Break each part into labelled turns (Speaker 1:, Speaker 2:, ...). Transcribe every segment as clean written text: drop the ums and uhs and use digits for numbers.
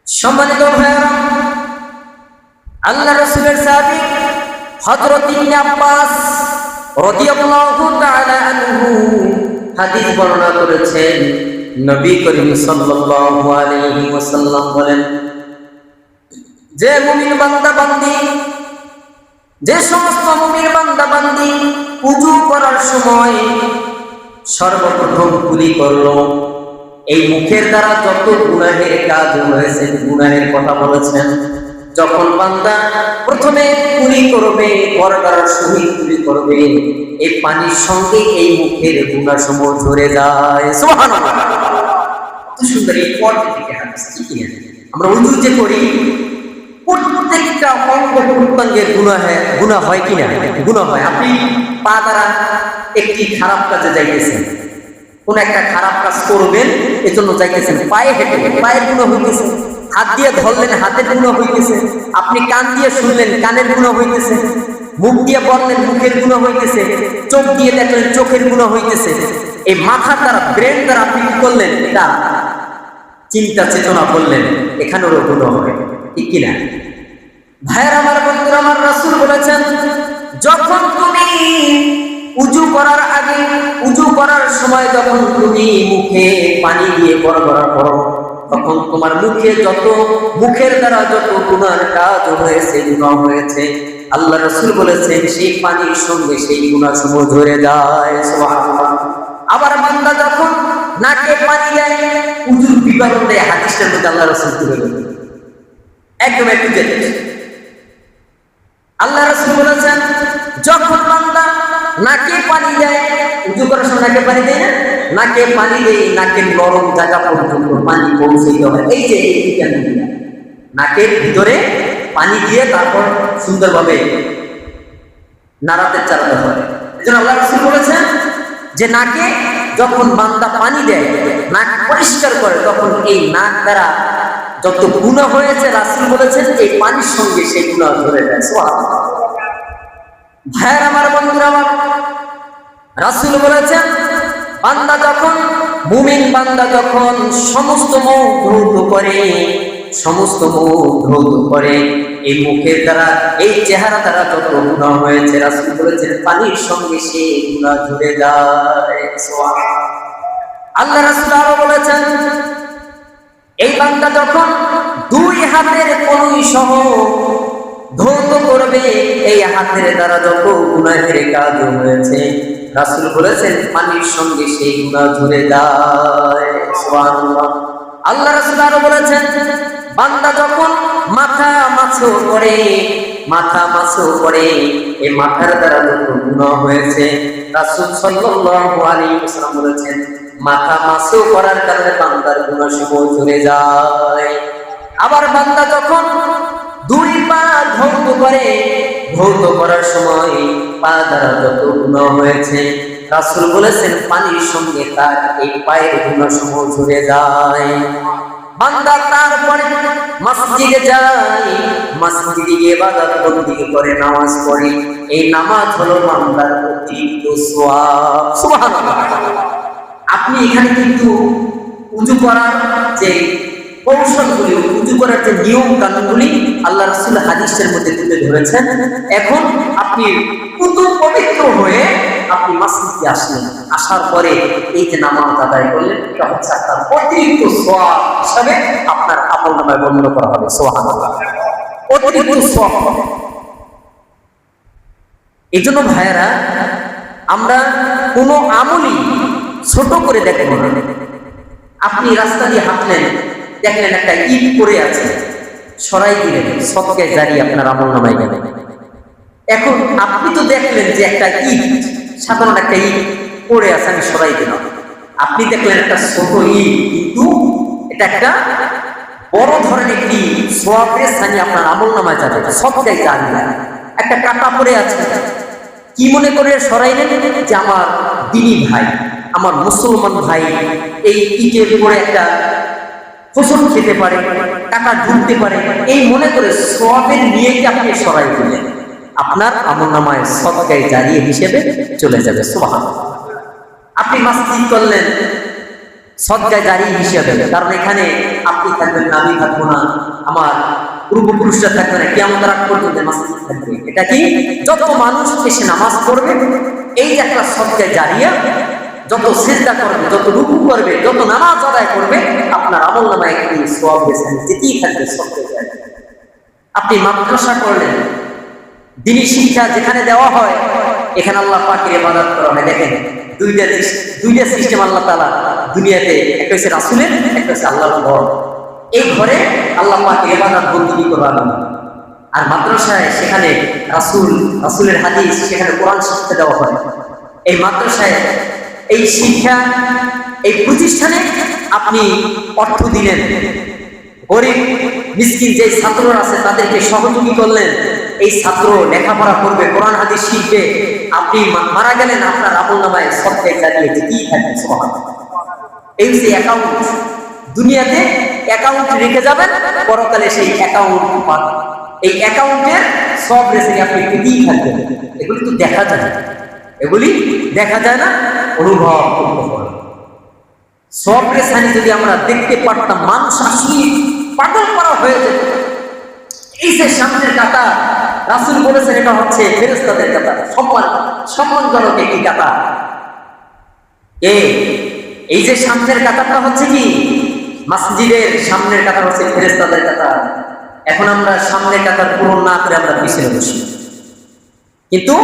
Speaker 1: সম্মানিত ভাইয়েরা, আল্লাহ রাসূলের সাহাবী হযরত ইবনে আব্বাস রাদিয়াল্লাহু তাআলা আনহু হাদিস বর্ণনা করেছেন। নবী করিম সাল্লাল্লাহু আলাইহি ওয়াসাল্লাম বলেন, যে মুমিন বান্দা বান্দি, যে সমস্ত মুমিন বান্দা বান্দি ওযু করার সময় সর্বপ্রথম কুলি করলো, এই মুখের দ্বারা যত গুনাহের কাজ হয়েছে, গুনাহের কথা বলেছেন, যখন বান্দা প্রথমে কুলি করবে, পরকার সহিত কুলি করবে, এই পানির সঙ্গে এই মুখের গুনাহসমূহ ঝরে যায়। সুবহানাল্লাহ, কত সুন্দর এই পদ্ধতিকে হাদিস। ঠিক না? আমরা ওযু যে করি, প্রত্যেকটা অঙ্গ প্রত্যঙ্গের গুনাহ হয় কিনা? গুনাহ হয়। আপনি পা দ্বারা একটি খারাপ কাজে যাইতেছেন, কোন একটা খারাপ কাজ করবেন, এজন্য যাইতেছেন, পায়ে হেঁটে পায়ের গুনাহ হইতেছে, হাত দিয়ে ধরলেন, হাতের গুনাহ হইতেছে, আপনি কান দিয়ে শুনলেন, কানের গুনাহ হইতেছে, মুখ দিয়ে বললেন, মুখের গুনাহ হইতেছে, চোখ দিয়ে দেখলেন, চোখের গুনাহ হইতেছে। এই মাথার দ্বারা, ব্রেন দ্বারা আপনি কি করলেন? এটা চিন্তা চেতনা করলেন, এখানেও গুনাহ হয়। ঠিক কিনা ভাইয়ের আমার, বন্ধুরা আমার, রাসূল বলেছেন, যখন তুমি উযু করার আগে, উযু করার সময় যখন তুমি মুখে পানি দিয়ে গড়গড়া করো, তখন তোমার মুখে যত, মুখের দ্বারা যত গুনার কাজ হয়েছে, গুনাহ হয়েছে, আল্লাহ রাসূল বলেছেন সেই পানির সঙ্গে সেই গুনাহসমূহ ঝরে যায়। সুবহানাল্লাহ। আবার বান্দা যখন নাকে পানি দেয়, উযুর বিবরণ দেয়, হাদিসের মধ্যে আল্লাহ রাসূল তুলে ধরেন, একদম একটু দেখেন, আল্লাহ রাসূল বলেছেন, যখন বান্দা নাকে পানি দেয়, উযু করার সময় নাকে পানি দেয় না, নাকে পানি দেয়, নাকের নরম জায়গা পর্যন্ত পানি পৌঁছাইতে হয়। এই যে নাকের ভিতরে পানি দিয়ে তারপর সুন্দরভাবে নাড়াতে চালাতে হয়। এজন্য আল্লাহ রাসূল বলেছেন যে নাকে যখন বান্দা পানি দেয়, নাক পরিষ্কার করে, তখন এই নাক দ্বারা যত গুনাহ হয়েছে, রাসূল বলেছেন এই পানির সঙ্গে সেই গুনাহ ধরে যায়। সুবহানাল্লাহ। ভাইয়ের আমার, বন্ধুরা আমার, রাসূল বলেছেন, বান্দা যখন, মুমিন বান্দা যখন সমস্ত মুখ ধৌত করে, সমস্ত মুখ ধৌত করে, এই মুখের দ্বারা, এই চেহারা দ্বারা যত গুনাহ হয়েছে, রাসূল বলেছেন পানির সঙ্গে সেই গুনাহ ঝরে যায়। সুবহানাল্লাহ। আল্লাহ রাসূল আরো বলেছেন, এই বান্দা যখন দুই হাতের কনুই সহ ধৌত করবে, এই হাতের দ্বারা যত গুনাহের কাজ হয়েছে, রাসূল বলেছেন পানির সঙ্গে সেই গুনাহ ঝরে যায়। সুবহানাল্লাহ। আল্লাহ রাসূল আরো বলেছেন, বান্দা যখন মাথা মাছো করে, মাথা মাছো করে, এই মাথার দ্বারা যত গুনাহ হয়েছে, রাসূল সাল্লাল্লাহু আলাইহি ওয়াসাল্লাম বলেছেন মাথা মাছো করার কারণে বান্দার গুনাহসমূহ ঝরে যায়। আবার বান্দা যখন দুই পা ধৌত করে, ধৌত করার সময় পা দ্বারা যত গুনাহ হয়েছে, রাসূল বলেছেন পানির সঙ্গে তার এই পায়ের গুনাহসমূহ ঝরে যায়। বান্দা তারপরে মসজিদে যায়, মসজিদে গিয়ে ইবাদত বন্দেগি করে, নামাজ পড়ে, এই নামাজ হলো বান্দার অতিরিক্ত সওয়াব। সুবহানাল্লাহ। আপনি এখানে কিন্তু উযু করার যে কৌশলগুলি, উযু করার যে নিয়ম কানুনগুলি আল্লাহ রাসূল হাদিসের মধ্যে তুলে ধরেছেন। এখন আপনি পুতু পবিত্র হয়ে আপনি মসজিদে আসলেন, আসার পরে এই যে নামাজ আদায় করলেন, এটা হচ্ছে আপনার অতিরিক্ত সওয়াব হিসাবে আপনার আমলনামায় গণ্য করা হবে। সুবহানাল্লাহ। অতিরিক্ত সওয়াব। এই জন্য ভাইয়েরা, আমরা কোনো আমলই ছোট করে দেখব না। আপনি রাস্তা দিয়ে হাঁটলেন, দেখলেন একটা ইট পড়ে আছে, সরাই দিলেন, সদকা জারিয়া আপনার আমলনামায় গেল। এখন আপনি তো দেখলেন যে একটা ইট, সাধারণ একটা ইট পড়ে আছে, আমি সরাই দিলাম। আপনি দেখলেন একটা ছোট ইট, কিন্তু এটা একটা বড় ধরনের একটি সওয়াবের স্থানে আপনার আমলনামায় যাবে, সদকা জারিয়া। একটা কাটা পড়ে আছে, কি মনে করে সরাইলেন? যে আমার দ্বীনি ভাই, আমার মুসলমান ভাই এই ইটের উপরে একটা ফসল খেতে পারে, টাকা ঢুকতে পারে, এই মনে করে সওয়াবের নিয়েই আপনি সরাই দিলেন, আপনার আমলনামায় সদকা জারিয়া হিসেবে চলে যাবে। সুবহানাল্লাহ। আপনি মসজিদ করলেন, সদকা জারি হিসাবে। কারণ এখানে আপনি থাকবেন না, আমি থাকবো না, আমার পূর্বপুরুষরা থাকবে না, কিয়ামত রাত পর্যন্ত মসজিদ থাকবে। এটা কি যত মানুষ এসে নামাজ পড়বে, এই যে একটা সদকা জারিয়া, যত সিজদা করবে, যত রুকু করবে, যত নামাজ আদায় করবে, আপনার আমলনামায় একটি সওয়াব যেতেই থাকবে সদকা জারিয়া। আপনি মাদ্রাসা করলেন, দ্বীনি শিক্ষা যেখানে দেওয়া হয়, এখানে আল্লাহ পাকের ইবাদত করা হয়। দেখেন দুইটা সিস্টেম আল্লাহ তাআলা দুনিয়াতে, একটা হচ্ছে রাসূলের, একটা হচ্ছে আল্লাহর ঘর। এই ঘরে আল্লাহ পাকের ইবাদত বন্দেগী করা হয়। আর মাদ্রাসায় সেখানে রাসূলের হাদিস, সেখানে কোরআন শিক্ষা দেওয়া হয়। এই মাদ্রাসায় এই শিক্ষা, এই প্রতিষ্ঠানে আপনি অর্থ দিলেন, গরিব মিসকিন যে ছাত্ররা আছে তাদেরকে সহযোগী করলেন, এই ছাত্র লেখাপড়া করবে, কোরআন হাদিস শিখবে, আপনি মারা গেলেন, আপনার আমলনামায় সদকা জারিয়া যেতেই থাকবে। সুবহানাল্লাহ। এই যে অ্যাকাউন্ট, দুনিয়াতে অ্যাকাউন্ট রেখে যাবেন, পরকালে সেই অ্যাকাউন্ট পাবেন। এই অ্যাকাউন্টের সব রেসিপি আপনি পেতেই থাকবেন। এগুলি তো দেখা যায় না, এগুলি দেখা যায় না, অনুভব করতে হয়। সব রেসানি যদি আমরা দেখতে পারতাম, মানুষ আসলে পাগল করা হয়ে যেত। এই যে সামনের কাতার, রাসূল বলেছেন এটা হচ্ছে ফেরেশতাদের কাতার, সম্মানজনক একটি কাতার। এই যে সামনের কাতারটা হচ্ছে কি, মসজিদের সামনের কাতার হচ্ছে ফেরেশতাদের কাতার। এখন আমরা সামনের কাতার পূরণ না করে আমরা পিছনে বসি, কিন্তু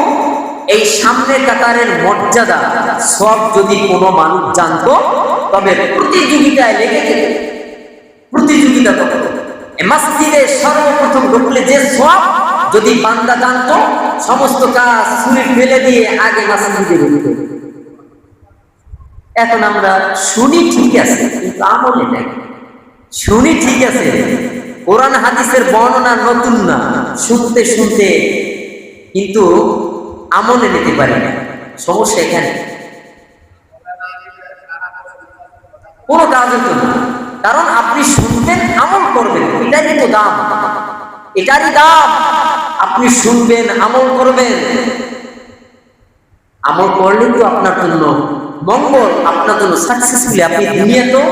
Speaker 1: এই সামনের কাতারের মর্যাদা সব যদি কোনো মানুষ জানতো, তবে প্রতিযোগিতায় লেগে যেত। প্রতিযোগিতা করত। মসজিদে সর্বপ্রথম ঢুকলে যে সব যদি বান্দা জানতো, সমস্ত কাজ ছুঁড়ে ফেলে দিয়ে আগে মসজিদে ঢুকতো। এখন আমরা শুনি ঠিক আছে, কিন্তু আমলে নাই। শুনি ঠিক আছে, কোরআন হাদিসের বর্ণনা নতুন না, শুনতে শুনতে কিন্তু আমলে নিতে পারি না। সমস্যা এখানে। কোনো কাজ হতো না, কারণ আপনি শুনবেন, আমল করবেন, এটারই তো দাম, এটারই দাম। আপনি শুনবেন, আমল করবেন, আমল করলে তো আপনার জন্য মঙ্গল, আপনার জন্য সাকসেসফুলি আপনি দুনিয়াতেও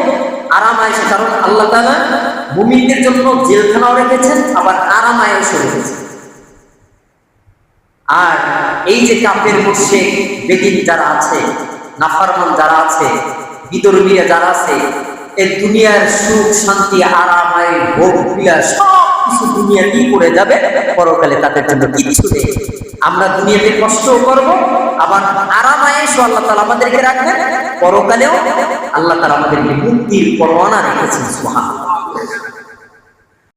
Speaker 1: আরাম আয়েশে। কারণ আল্লাহ তাআলা মুমিনদের জন্য জেলখানাও রেখেছেন, আবার আরাম আয়েশও রেখেছেন। আর এই যে কাফের মুশরিক বেদিন যারা আছে, নাফরমান যারা আছে, বিদর্মীরা যারা আছে, এই দুনিয়ার সুখ শান্তি আরাম আয়েশ ভোগ বিলাস সব কিছু দুনিয়াতেই করে যাবে, পরকালে তাদের জন্য কিচ্ছু নেই। আমরা দুনিয়াতে কষ্টও করব, আবার আরাম আয়েশও আল্লাহ তাআলা আমাদেরকে রাখবেন, পরকালেও আল্লাহ তাআলা আমাদেরকে মুক্তির পরোয়ানা রেখেছেন। সুবহানাল্লাহ।